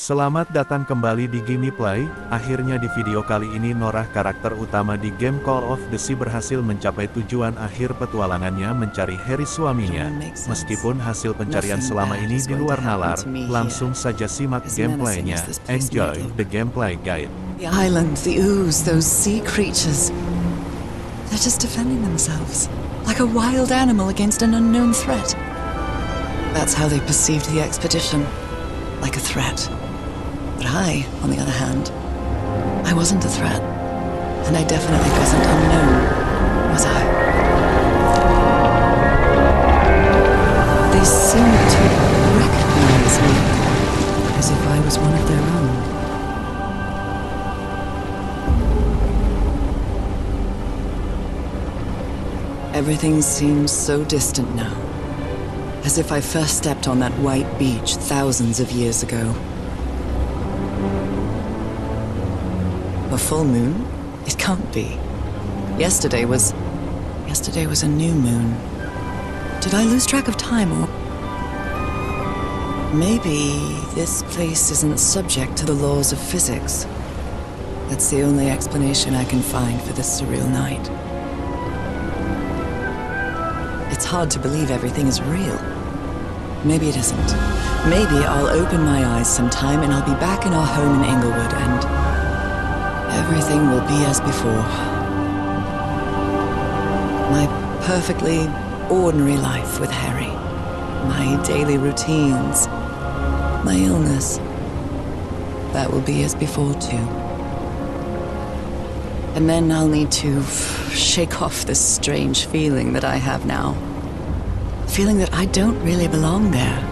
Selamat datang kembali di Gameplay. Akhirnya di video kali ini Norah, karakter utama di game Call of Duty, berhasil mencapai tujuan akhir petualangannya mencari Harry suaminya. Meskipun hasil pencarian selama ini di luar nalar, langsung saja simak gameplaynya. Enjoy the gameplay guide. The island, the ooze, those sea creatures. They're just defending themselves, like a wild animal against an unknown threat. That's how they perceived the expedition, like a threat. But I, on the other hand, I wasn't a threat. And I definitely wasn't unknown, was I? They seemed to recognize me, as if I was one of their own. Everything seems so distant now, as if I first stepped on that white beach thousands of years ago. A full moon? It can't be. Yesterday was a new moon. Did I lose track of time, or maybe this place isn't subject to the laws of physics? That's the only explanation I can find for this surreal night. It's hard to believe everything is real. Maybe it isn't. Maybe I'll open my eyes sometime and I'll be back in our home in Inglewood and everything will be as before. My perfectly ordinary life with Harry. My daily routines. My illness. That will be as before too. And then I'll need to shake off this strange feeling that I have now. Feeling that I don't really belong there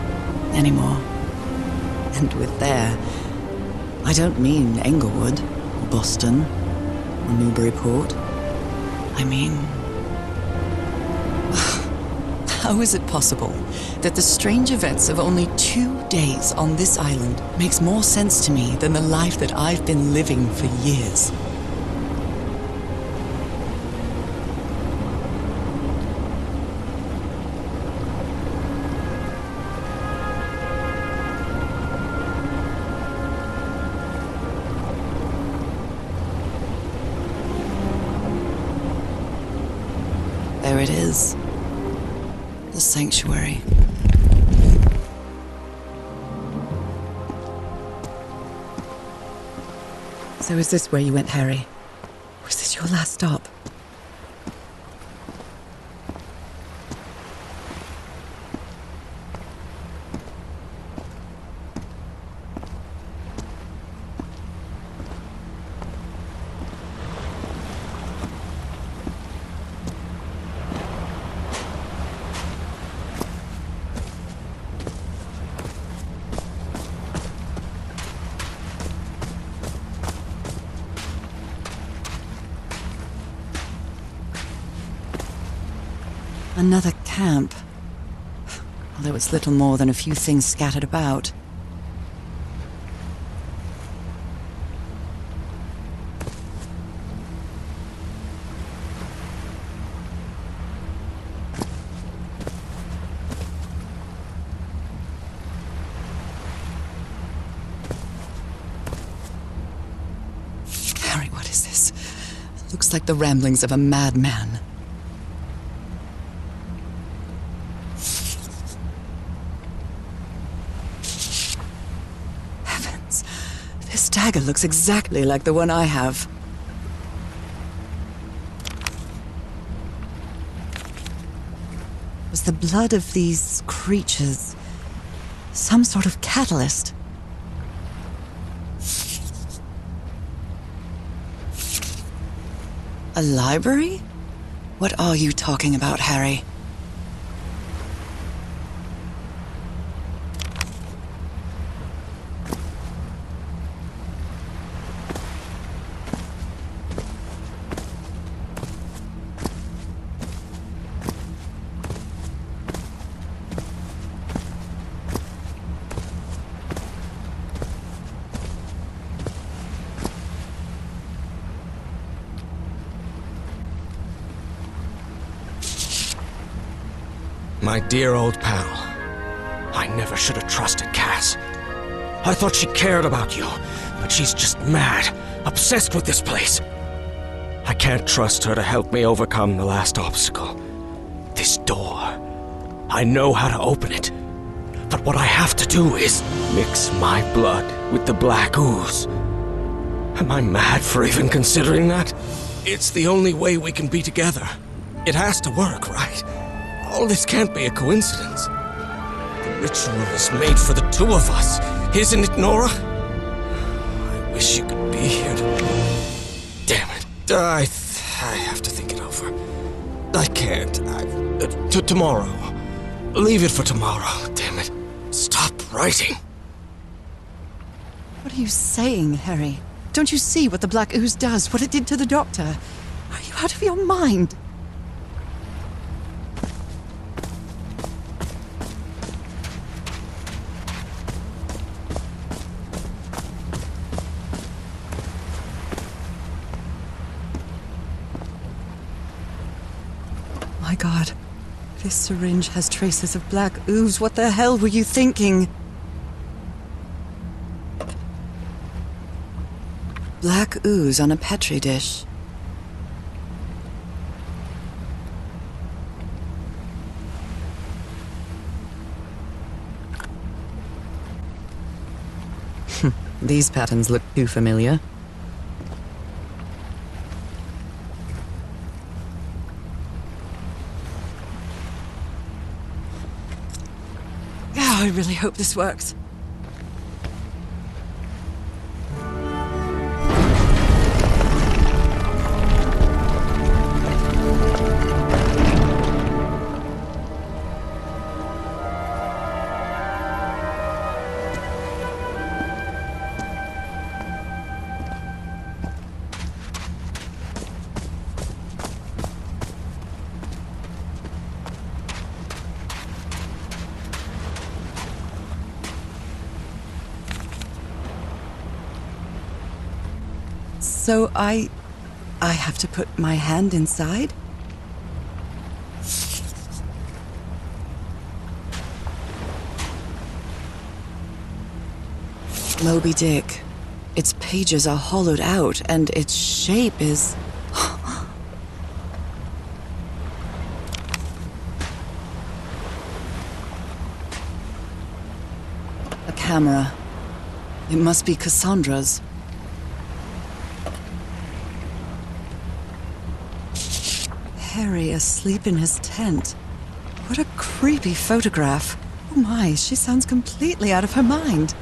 anymore. And with there, I don't mean Englewood, or Boston, or Newburyport. I mean, how is it possible that the strange events of only 2 days on this island makes more sense to me than the life that I've been living for years? There it is. The sanctuary. So is this where you went, Harry? Was this your last stop? Another camp. Although it's little more than a few things scattered about. Harry, what is this? It looks like the ramblings of a madman. This dagger looks exactly like the one I have. Was the blood of these creatures some sort of catalyst? A library? What are you talking about, Harry? My dear old pal. I never should have trusted Cass. I thought she cared about you, but she's just mad, obsessed with this place. I can't trust her to help me overcome the last obstacle. This door. I know how to open it. But what I have to do is mix my blood with the black ooze. Am I mad for even considering that? It's the only way we can be together. It has to work, right? All this can't be a coincidence. The ritual is made for the two of us, isn't it, Nora? I wish you could be here to... Damn it. I have to think it over. I can't. Tomorrow. Leave it for tomorrow, damn it. Stop writing. What are you saying, Harry? Don't you see what the black ooze does, what it did to the doctor? Are you out of your mind? My God, this syringe has traces of black ooze. What the hell were you thinking? Black ooze on a petri dish. These patterns look too familiar. I really hope this works. So I have to put my hand inside? Moby Dick. Its pages are hollowed out, and its shape is... A camera. It must be Cassandra's. Harry asleep in his tent. What a creepy photograph. Oh my, she sounds completely out of her mind.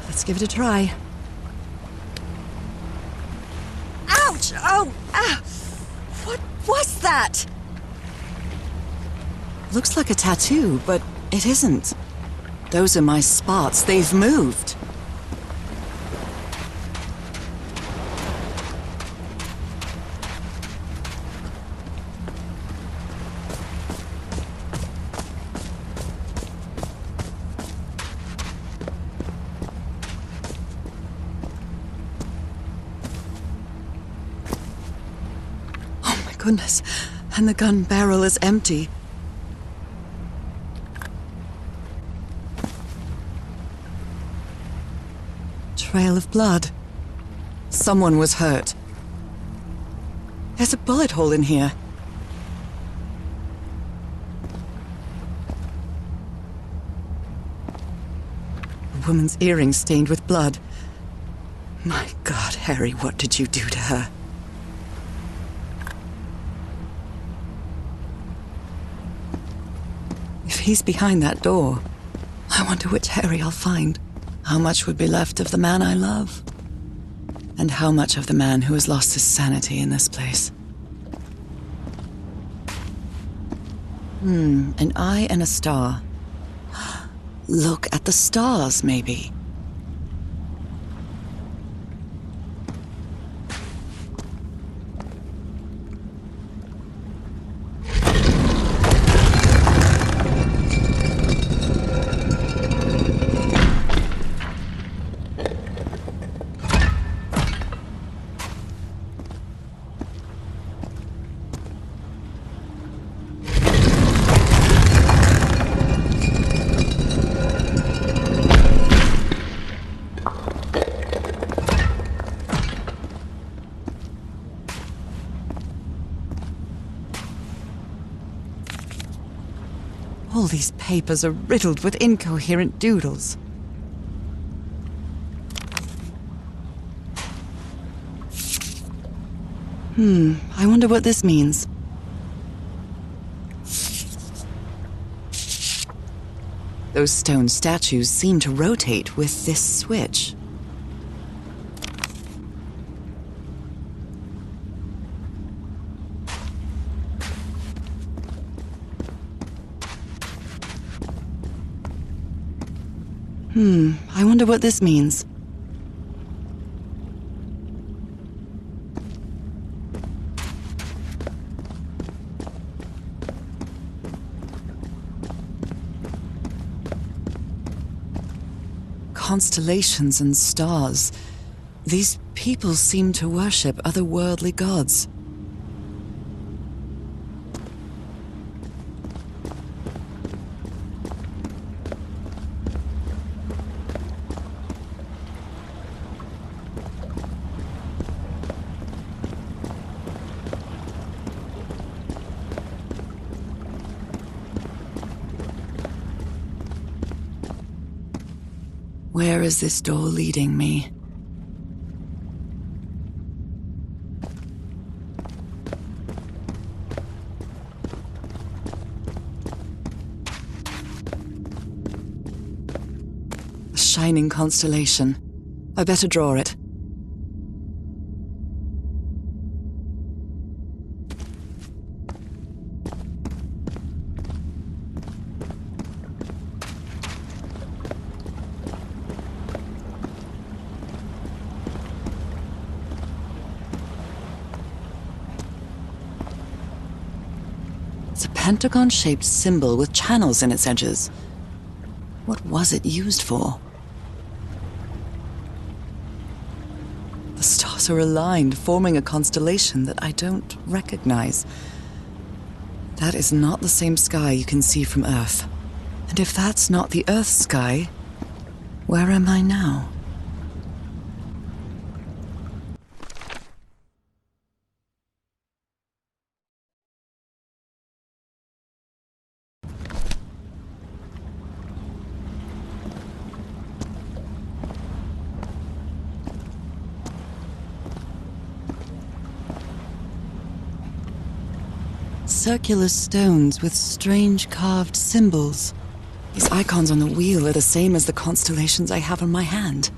Let's give it a try. Ouch! Oh! Ah! What was that? Looks like a tattoo, but it isn't. Those are my spots. They've moved. Oh my goodness. And the gun barrel is empty. Trail of blood. Someone was hurt. There's a bullet hole in here. A woman's earring stained with blood. My God, Harry, what did you do to her? If he's behind that door, I wonder which Harry I'll find. How much would be left of the man I love? And how much of the man who has lost his sanity in this place? An eye and a star. Look at the stars, maybe. All these papers are riddled with incoherent doodles. I wonder what this means. Those stone statues seem to rotate with this switch. I wonder what this means. Constellations and stars. These people seem to worship otherworldly gods. Where is this door leading me? A shining constellation. I better draw it. It's a pentagon-shaped symbol with channels in its edges. What was it used for? The stars are aligned, forming a constellation that I don't recognize. That is not the same sky you can see from Earth. And if that's not the Earth sky, where am I now? Circular stones with strange carved symbols. These icons on the wheel are the same as the constellations I have on my hand.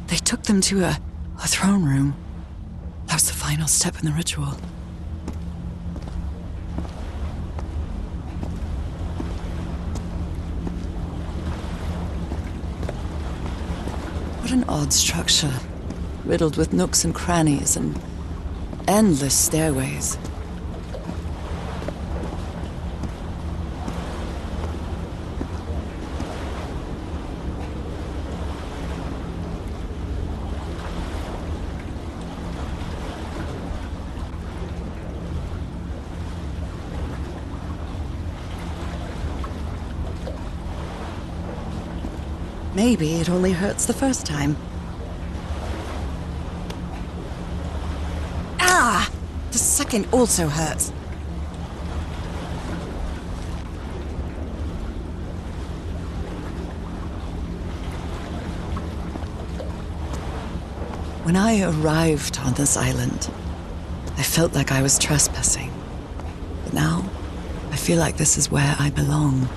They took them to a throne room. That was the final step in the ritual. What an odd structure. riddled with nooks and crannies and endless stairways. Maybe it only hurts the first time. Ah! The second also hurts. When I arrived on this island, I felt like I was trespassing. But now, I feel like this is where I belong.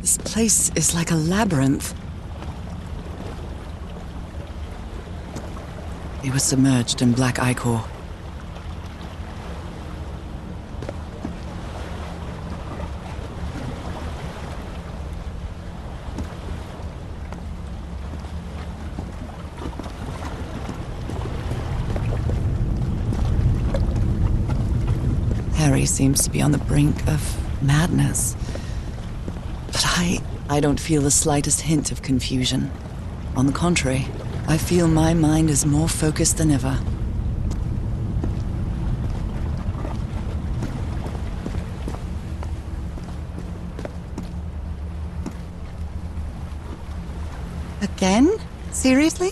This place is like a labyrinth. They were submerged in black ichor. Harry seems to be on the brink of madness. But I don't feel the slightest hint of confusion. On the contrary, I feel my mind is more focused than ever. Again? Seriously?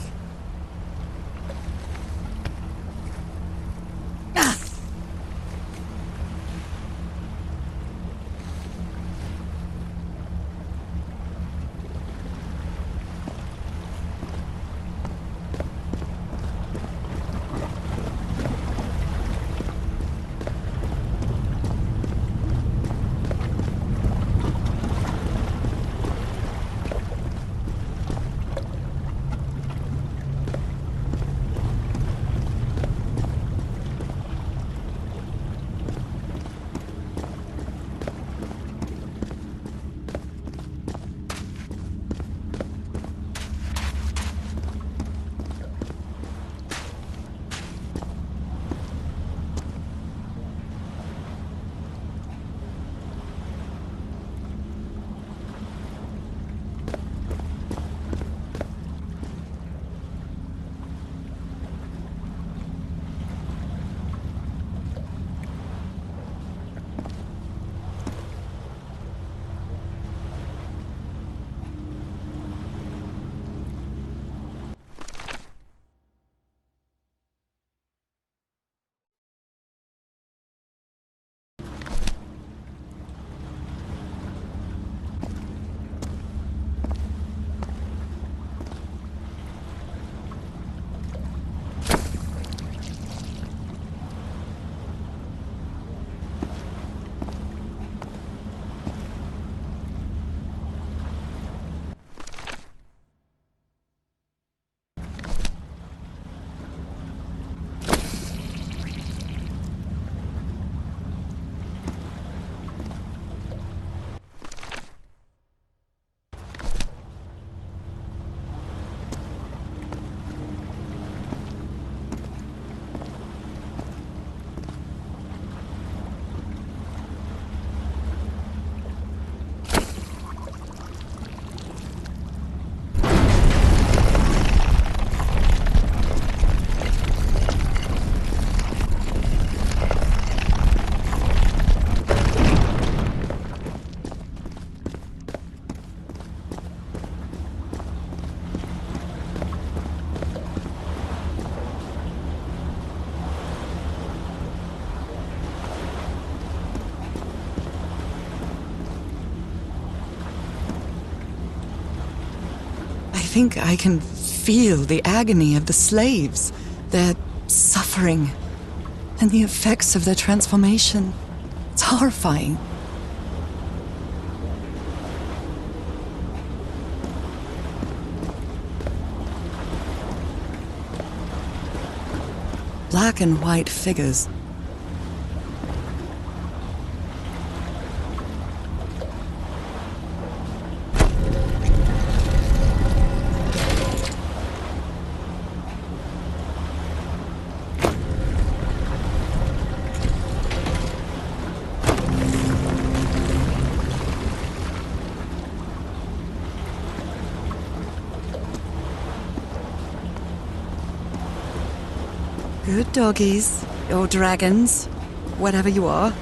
think I can feel the agony of the slaves, their suffering, and the effects of their transformation. It's horrifying. Black and white figures. Good doggies, or dragons, whatever you are.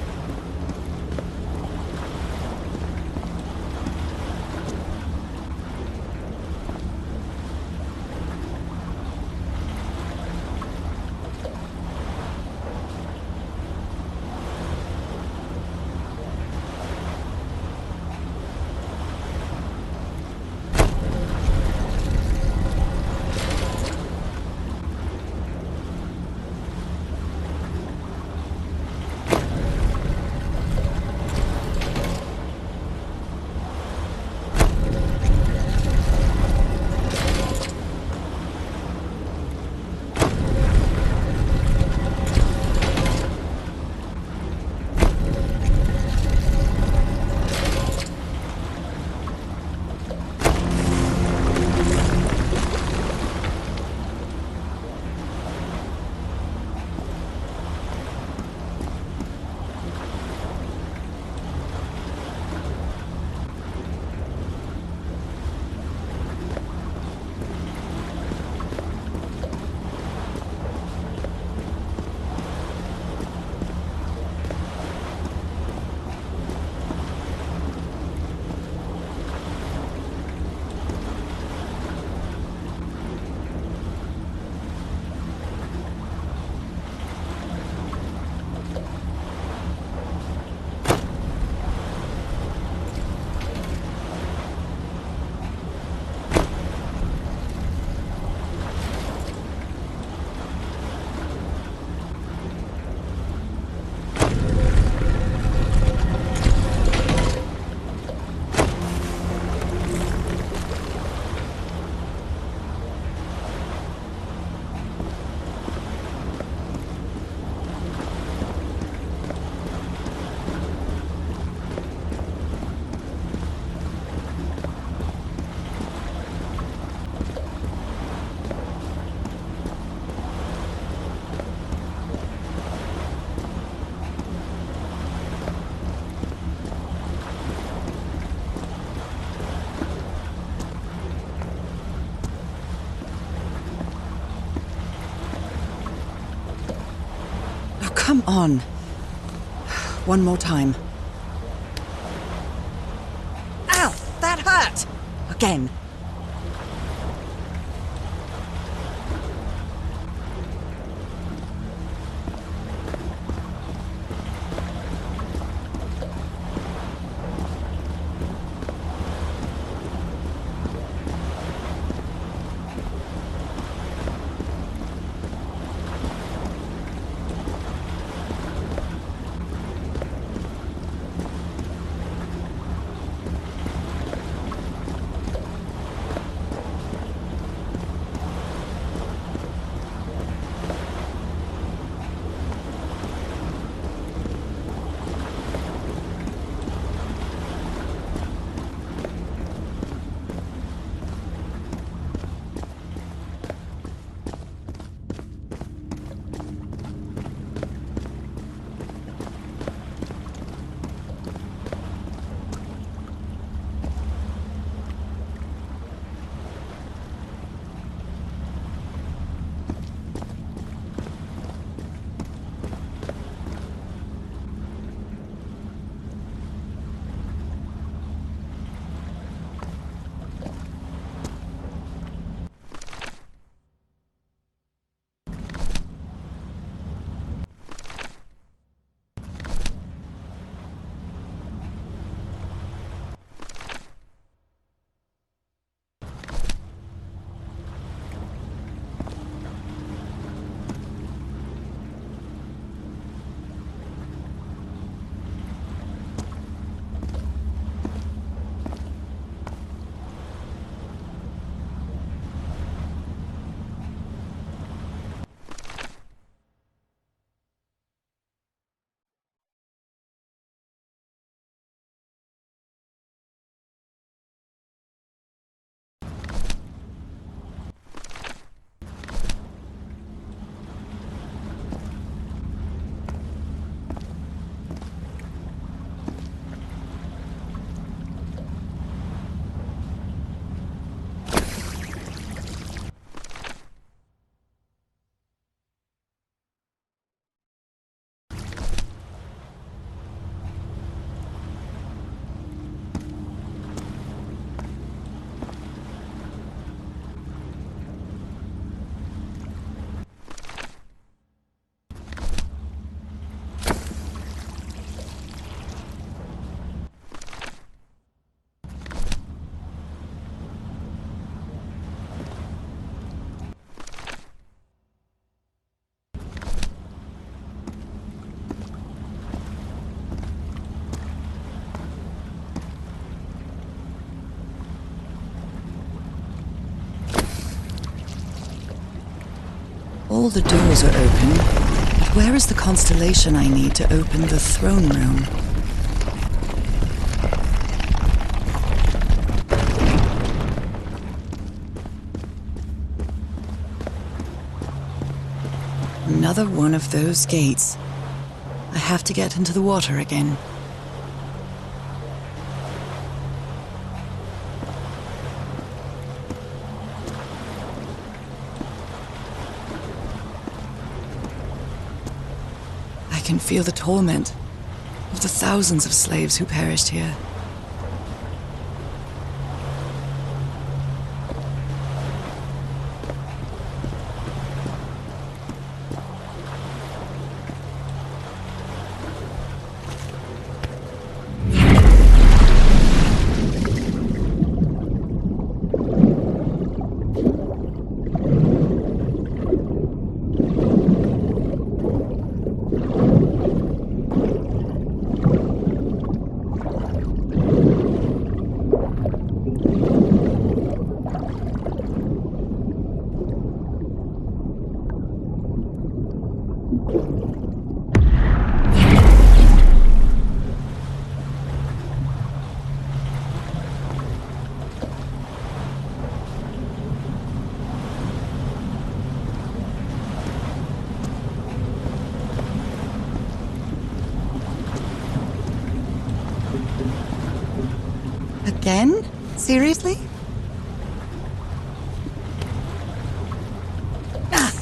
Come on. One more time. Ow! That hurt! Again. All the doors are open, but where is the constellation I need to open the throne room? Another one of those gates. I have to get into the water again. I can feel the torment of the thousands of slaves who perished here. Again? Seriously? Ah!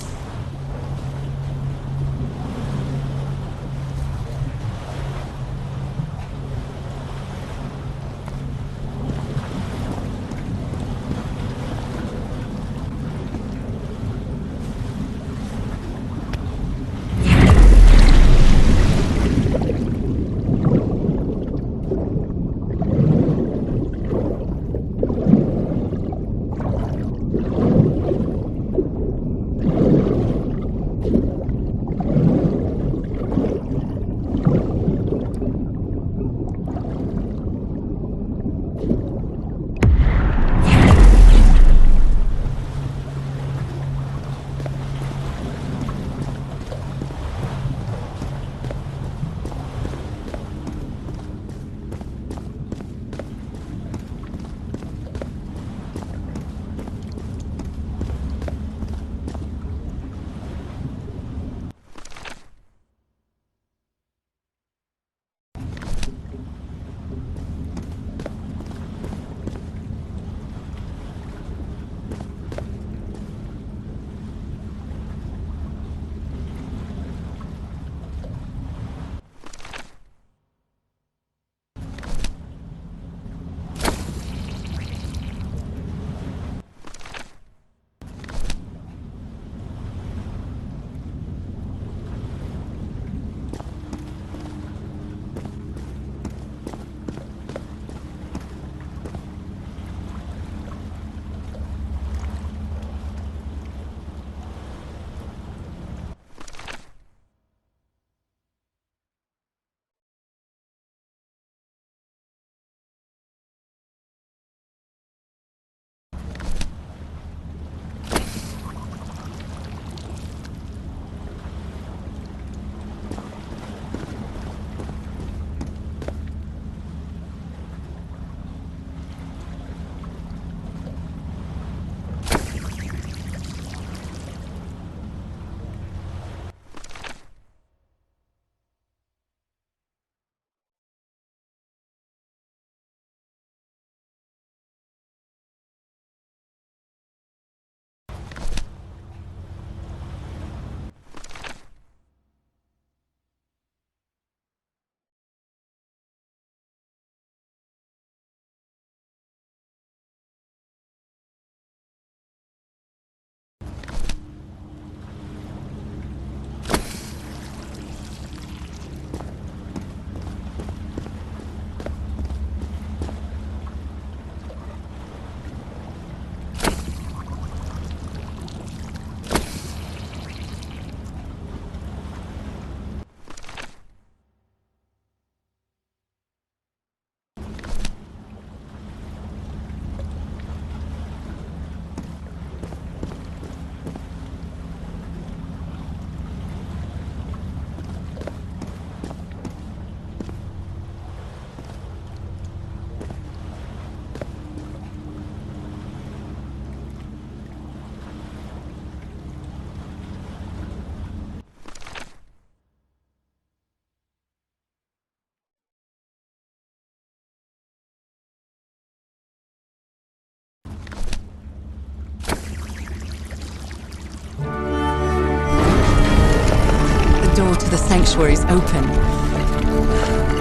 sanctuary's open.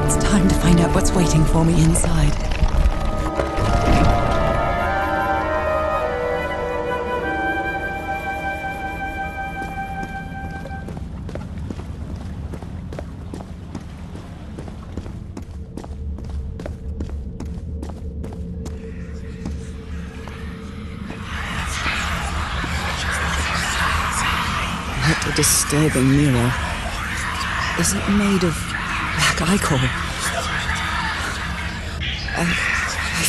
It's time to find out what's waiting for me inside. What a disturbing mirror. Is it made of black ichor? I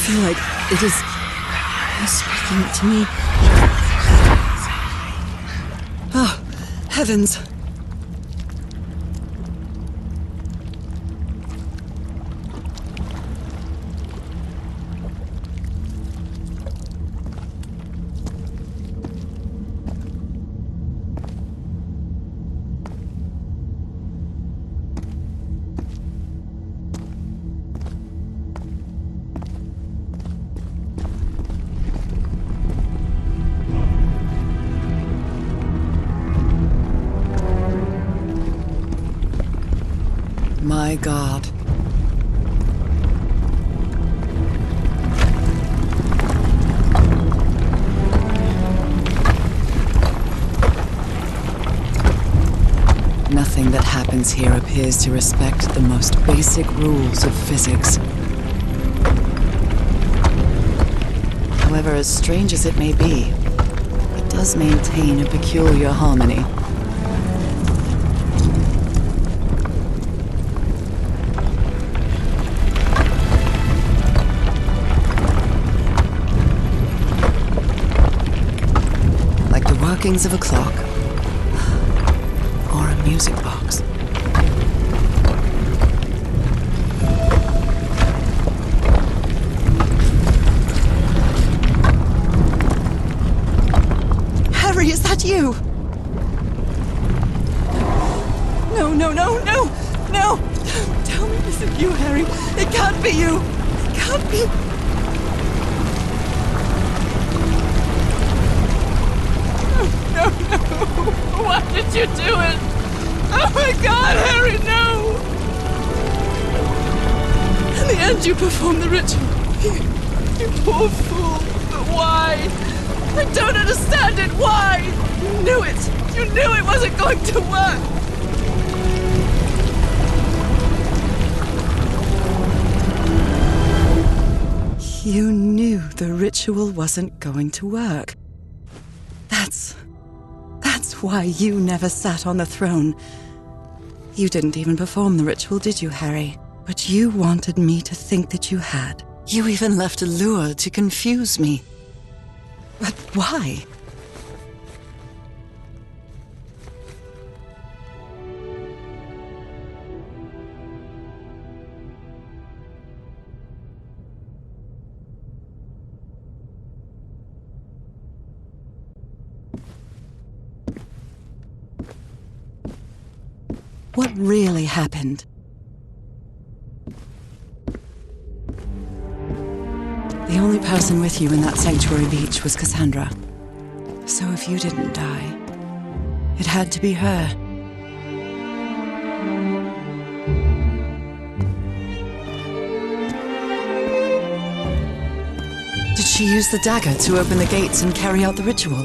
feel like it is speaking to me. Oh, heavens! My God. Nothing that happens here appears to respect the most basic rules of physics. However, as strange as it may be, it does maintain a peculiar harmony. Workings of a clock, or a music box. Harry, is that you? No, no, no, no, no! Tell me this isn't you, Harry. It can't be you. It can't be. No, no! Why did you do it? Oh my God, Harry, no! In the end, you performed the ritual. You poor fool. But why? I don't understand it. Why? You knew it. You knew it wasn't going to work. You knew the ritual wasn't going to work. That's why you never sat on the throne. You didn't even perform the ritual, did you, Harry? But you wanted me to think that you had. You even left a lure to confuse me. But why? What really happened? The only person with you in that sanctuary beach was Cassandra. So if you didn't die, it had to be her. Did she use the dagger to open the gates and carry out the ritual?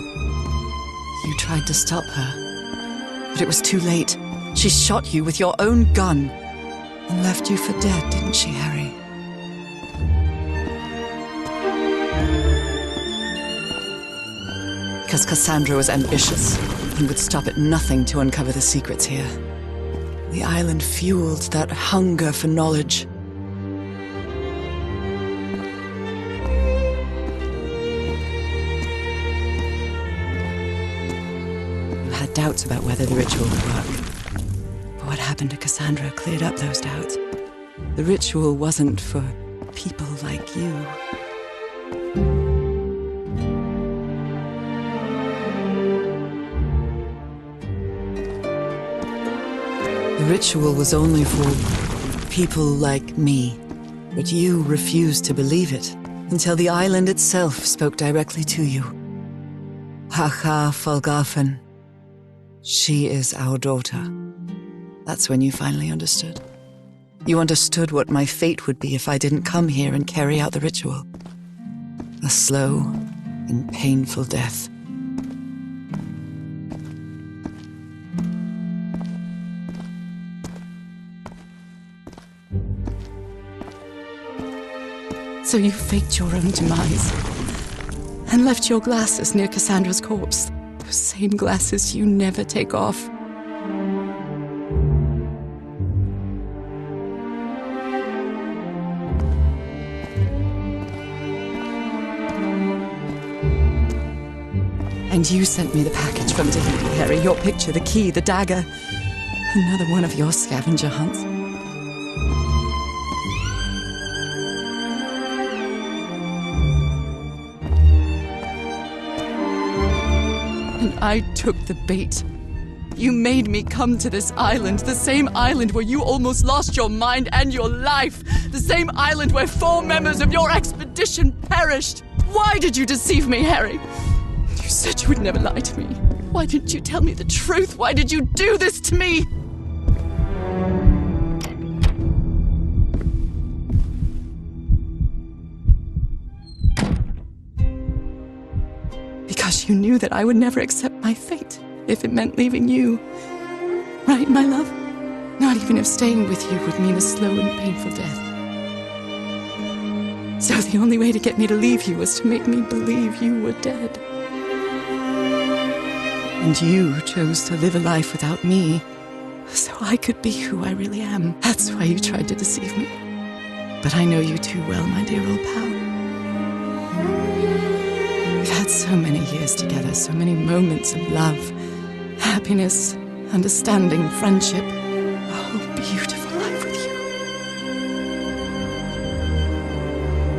You tried to stop her, but it was too late. She shot you with your own gun and left you for dead, didn't she, Harry? Because Cassandra was ambitious and would stop at nothing to uncover the secrets here. The island fueled that hunger for knowledge. You had doubts about whether the ritual would work. What happened to Cassandra cleared up those doubts. The ritual wasn't for people like you. The ritual was only for people like me. But you refused to believe it until the island itself spoke directly to you. Fhalgof'n. She is our daughter. That's when you finally understood. You understood what my fate would be if I didn't come here and carry out the ritual. A slow and painful death. So you faked your own demise and left your glasses near Cassandra's corpse. Those same glasses you never take off. And you sent me the package from Tahiti, Harry. Your picture, the key, the dagger. Another one of your scavenger hunts. And I took the bait. You made me come to this island, the same island where you almost lost your mind and your life, the same island where 4 members of your expedition perished. Why did you deceive me, Harry? You said you would never lie to me. Why didn't you tell me the truth? Why did you do this to me? Because you knew that I would never accept my fate if it meant leaving you. Right, my love? Not even if staying with you would mean a slow and painful death. So the only way to get me to leave you was to make me believe you were dead. And you chose to live a life without me, so I could be who I really am. That's why you tried to deceive me. But I know you too well, my dear old pal. We've had so many years together, so many moments of love, happiness, understanding, friendship. A whole beautiful life with you.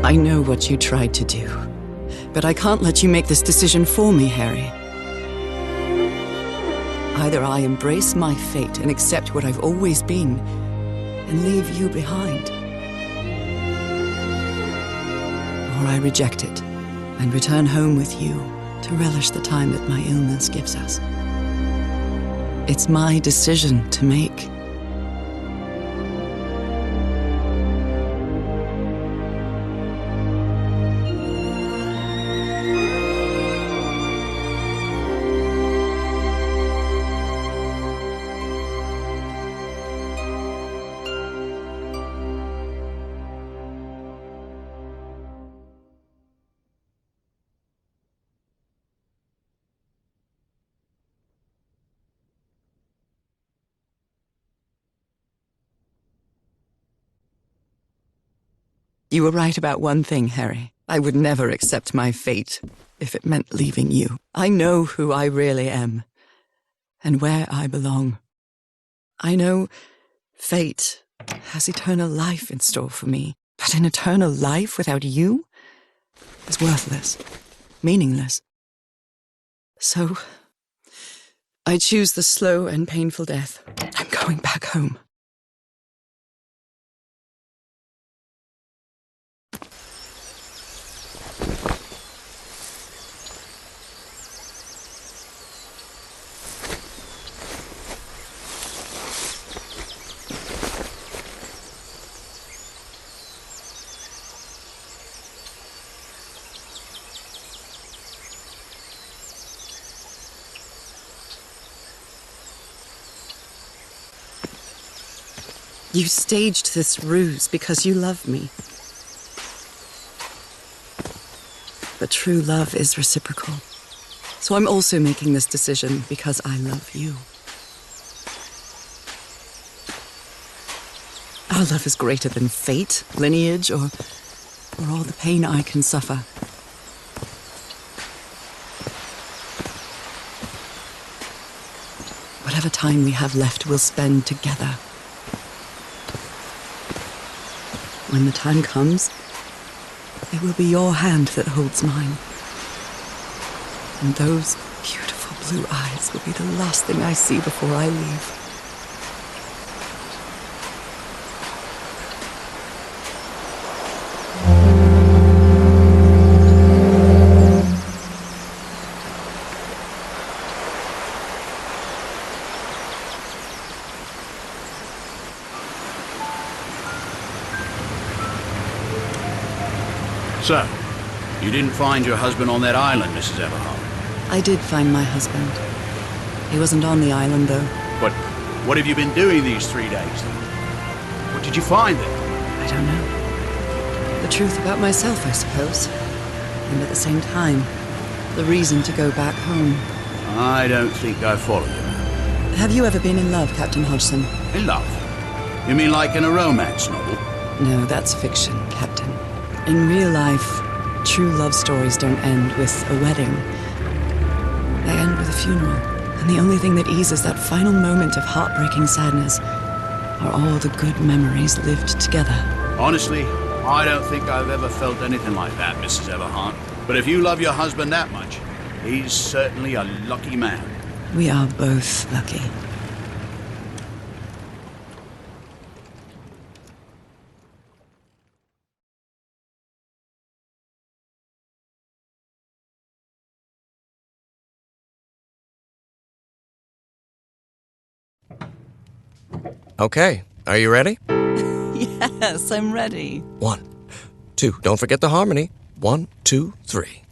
I know what you tried to do, but I can't let you make this decision for me, Harry. Either I embrace my fate and accept what I've always been and leave you behind, or I reject it and return home with you to relish the time that my illness gives us. It's my decision to make. You were right about one thing, Harry. I would never accept my fate if it meant leaving you. I know who I really am and where I belong. I know fate has eternal life in store for me, but an eternal life without you is worthless, meaningless. So I choose the slow and painful death. I'm going back home. You staged this ruse because you love me. But true love is reciprocal. So I'm also making this decision because I love you. Our love is greater than fate, lineage, or all the pain I can suffer. Whatever time we have left, we'll spend together. When the time comes, it will be your hand that holds mine. And those beautiful blue eyes will be the last thing I see before I leave. So, you didn't find your husband on that island, Mrs. Everhart? I did find my husband. He wasn't on the island, though. But what have you been doing these 3 days, then? What did you find there? I don't know. The truth about myself, I suppose. And at the same time, the reason to go back home. I don't think I follow you. Have you ever been in love, Captain Hodgson? In love? You mean like in a romance novel? No, that's fiction, Captain. In real life, true love stories don't end with a wedding. They end with a funeral. And the only thing that eases that final moment of heartbreaking sadness are all the good memories lived together. Honestly, I don't think I've ever felt anything like that, Mrs. Everhart. But if you love your husband that much, he's certainly a lucky man. We are both lucky. Okay, are you ready? Yes, I'm ready. 1, 2, don't forget the harmony. 1, 2, 3.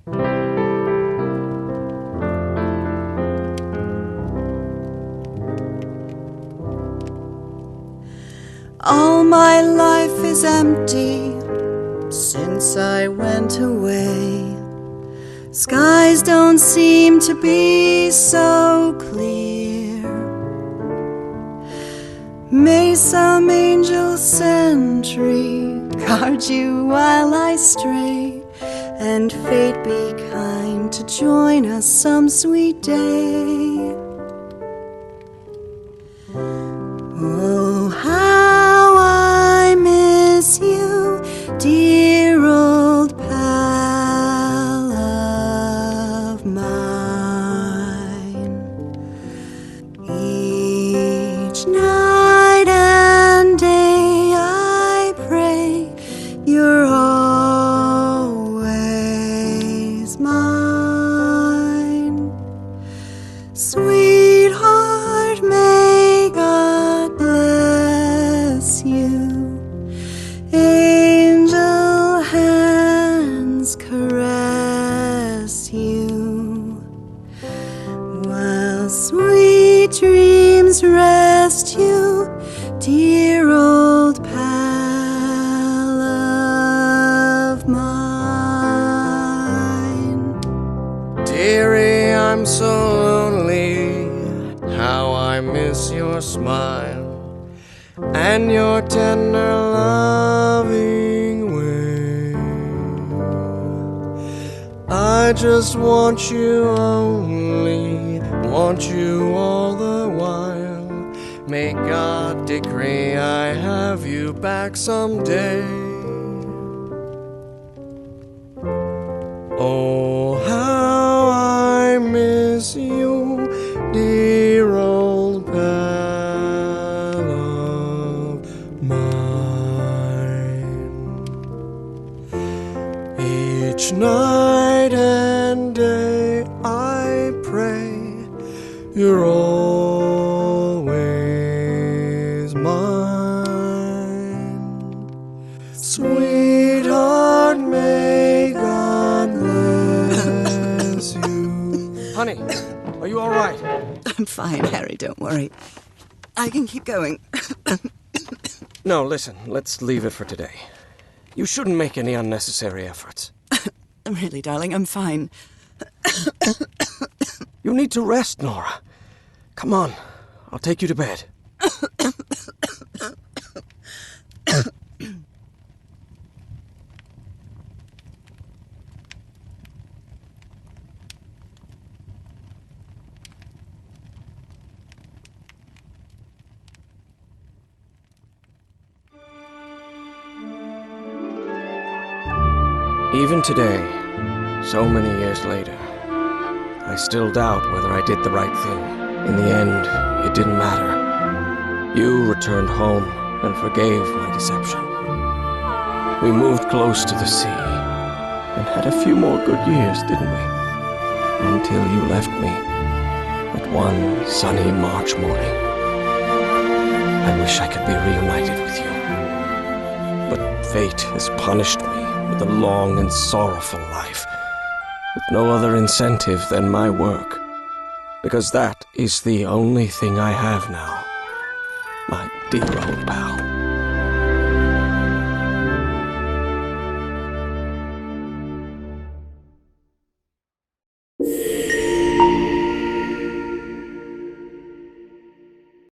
All my life is empty since I went away. Skies don't seem to be so clear. May some angel sentry guard you while I stray, and fate be kind to join us some sweet day. Oh, how I miss you, dear old pal of mine. Each night and day I pray you're always mine. Sweetheart, may God bless you. Angel hands caress you, while sweet dreams rest you, dear old pal of mine. Dearie, I'm so lonely. How I miss your smile and your tender loving way. I just want you only, want you all the while. May God decree I have you back someday. Oh, how I miss you, dear old pal of mine. Each night and day I pray you're always mine. Sweetheart, may God bless you. Honey, are you all right? I'm fine, Harry, don't worry. I can keep going. No, listen, let's leave it for today. You shouldn't make any unnecessary efforts. Really, darling, I'm fine. You need to rest, Nora. Come on, I'll take you to bed. Even today, so many years later, I still doubt whether I did the right thing. In the end, it didn't matter. You returned home and forgave my deception. We moved close to the sea and had a few more good years, didn't we? Until you left me at one sunny March morning. I wish I could be reunited with you, but fate has punished me with a long and sorrowful life, with no other incentive than my work, because that is the only thing I have now, my dear old pal.